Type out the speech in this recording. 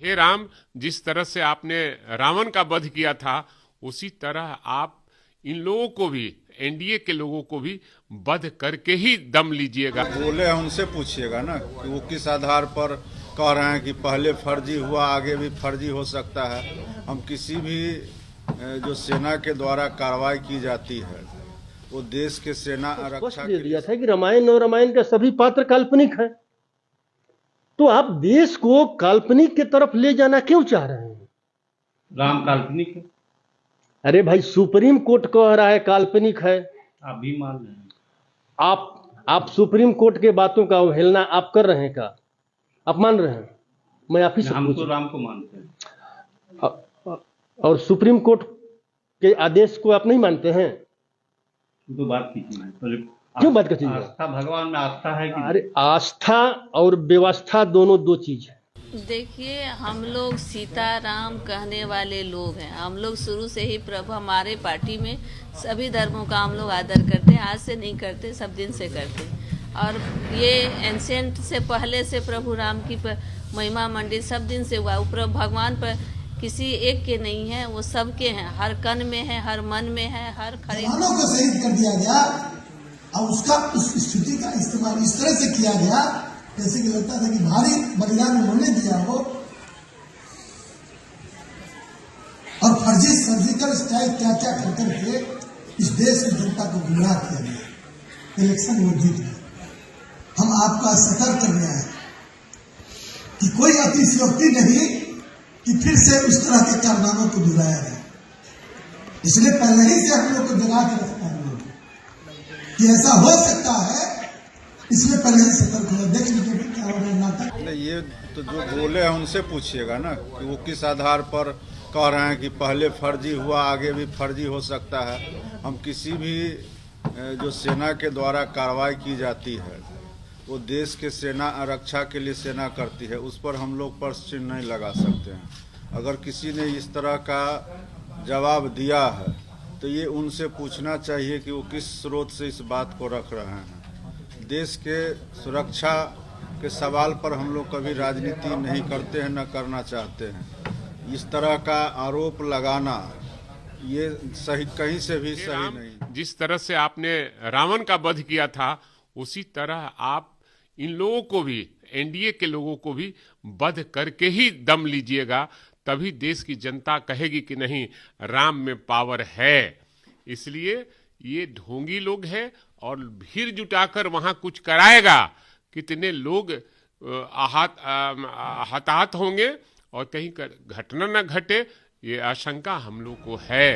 हे राम, जिस तरह से आपने रावण का वध किया था, उसी तरह आप इन लोगों को भी, एनडीए के लोगों को भी वध करके ही दम लीजिएगा। बोले हैं उनसे पूछिएगा ना कि वो किस आधार पर कह रहे हैं कि पहले फर्जी हुआ, आगे भी फर्जी हो सकता है। हम किसी भी जो सेना के द्वारा कार्रवाई की जाती है वो देश के सेना आरक्षा दे के दिया था कि रामायण और रामायण के सभी पात्र काल्पनिक हैं। तो आप देश को काल्पनिक की तरफ ले जाना क्यों चाह रहे हैं? राम काल्पनिक है। अरे भाई, सुप्रीम कोर्ट कह रहा है काल्पनिक है। आप भी मान रहे हैं। आप सुप्रीम कोर्ट के बातों का अवहेलना आप कर रहे हैं का? आप मान रहे हैं? मैं आप ही से हम तो राम को मानते हैं। और सुप्रीम कोर्ट के आदेश को आप नहीं मानते हैं? तो बात कीजिए। क्यों बात कीजिए? आस्था, भगवान में आस्था है कि? अरे आस्था और व्यवस्था दोनों दो चीज है। देखिए, हम लोग सीताराम कहने वाले लोग हैं। हम लोग शुरू से ही प्रभु, हमारे पार्टी में सभी धर्मों का हम लोग आदर करते हैं। आज से नहीं करते, सब दिन से करते। और ये एंशिएंट से पहले से प्रभु राम की महिमा मंडित सब दिन से हुआ। प्रभु भगवान पर किसी एक के नहीं है, वो सबके हैं। हर कण में है, हर मन में है, हर खड़े को शहीद कर दिया गया और उसका उस स्थिति का इस्तेमाल इस तरह से किया गया जैसे कि लगता था कि भारी बलिदान उन्होंने दिया हो और फर्जी सर्जिकल स्ट्राइक क्या क्या कर करके इस देश की जनता को गुमराह किया गया। इलेक्शन वो जीत गए। हम आपका सतर्क कर रहे हैं कि कोई अतिशयोक्ति नहीं कि फिर से उस तरह के कारनामों को दोहराया जाए। इसलिए पहले ही से हम लोग को जगा के रखना है कि ऐसा हो सकता है, इसलिए पहले ही सतर्क हो। देख लीजिए क्या हो रहा है नाटक। नहीं, ये तो जो बोले हैं उनसे पूछिएगा ना कि वो किस आधार पर कह रहे हैं कि पहले फर्जी हुआ, आगे भी फर्जी हो सकता है। हम किसी भी जो सेना के द्वारा कार्रवाई की जाती है वो देश के सेना आरक्षा के लिए सेना करती है, उस पर हम लोग प्रश्न चिन्ह नहीं लगा सकते हैं। अगर किसी ने इस तरह का जवाब दिया है तो ये उनसे पूछना चाहिए कि वो किस स्रोत से इस बात को रख रहे हैं। देश के सुरक्षा के सवाल पर हम लोग कभी राजनीति नहीं करते हैं, न करना चाहते हैं। इस तरह का आरोप लगाना ये सही, कहीं से भी सही नहीं। जिस तरह से आपने रावण का वध किया था, उसी तरह आप इन लोगों को भी, एनडीए के लोगों को भी वध करके ही दम लीजिएगा। तभी देश की जनता कहेगी कि नहीं, राम में पावर है। इसलिए ये ढोंगी लोग हैं और भीड़ जुटाकर वहां कुछ कराएगा। कितने लोग हताहत होंगे और कहीं घटना न घटे, ये आशंका हम लोग को है।